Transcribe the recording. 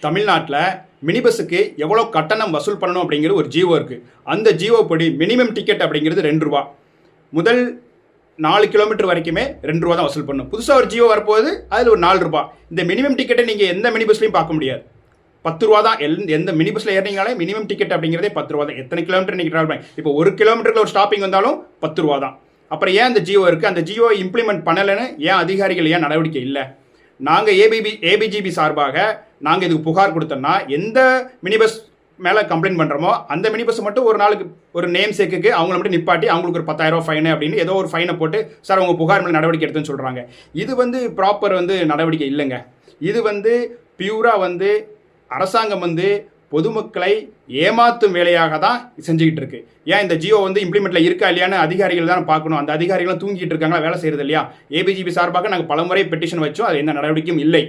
தமிழ்நாட்டில் மினி பஸ்ஸுக்கு எவ்வளோ கட்டணம் வசூல் பண்ணணும் அப்படிங்கிறது ஒரு ஜிஓ இருக்குது. அந்த ஜிஓ படி மினிமம் டிக்கெட் அப்படிங்கிறது 2 ரூபா. முதல் 4 கிலோமீட்டர் வரைக்குமே 2 ரூபா தான் வசூல் பண்ணணும். புதுசாக ஒரு ஜிஓ வரப்போகுது, அதில் ஒரு 4 ரூபா. இந்த மினிமம் டிக்கெட்டை நீங்கள் எந்த மினி பஸ்லையும் பார்க்க முடியாது. 10 ரூபா தான். எந்த மினி பஸ்ஸில் ஏறினீங்களே மினிமம் டிக்கெட் அப்படிங்கிறதே 10 ரூபா தான். எத்தனை கிலோமீட்டர் நீங்கள் ட்ராவல் பண்ணி, இப்போ 1 கிலோமீட்டரில் ஒரு ஸ்டாப்பிங் வந்தாலும் 10 ரூபா தான். அப்புறம் ஏன் அந்த ஜிஓ இருக்குது? அந்த ஜிஓ இம்ப்ளிமெண்ட் பண்ணலைன்னு ஏன் அதிகாரிகள் ஏன் நடவடிக்கை இல்லை? நாங்கள் ஏபிஜிபி சார்பாக நாங்கள் இதுக்கு புகார் கொடுத்தோம்னா, எந்த மினி பஸ் மேலே கம்ப்ளைண்ட் பண்ணுறோமோ அந்த மினி பஸ் மட்டும் ஒரு நாளுக்கு ஒரு நேம் சேக்குக்கு அவங்கள மட்டும் நிப்பாட்டி அவங்களுக்கு ஒரு 10,000 ரூபா ஃபைனு அப்படின்னு ஏதோ ஒரு ஃபைனை போட்டு சார் உங்கள் புகார் மேலே நடவடிக்கை எடுத்துன்னு சொல்கிறாங்க. இது ப்ராப்பர் நடவடிக்கை இல்லைங்க. இது பியூராக அரசாங்கம் பொதுமக்களை ஏமாத்தும் வேலையாக தான் செஞ்சுக்கிட்டு இருக்கு. ஏன் இந்த ஜியோ இம்ப்ளிமெண்ட்ல இருக்கா இல்லையான்னு அதிகாரிகள் தான் பார்க்கணும். அந்த அதிகாரிகள் தூங்கிட்டு இருக்காங்களா, வேலை செய்யறது இல்லையா? ஏபிஜிபி சார்பாக நாங்கள் பலமுறை பெட்டிஷன் வச்சோம், அது எந்த நடவடிக்கையும் இல்லை.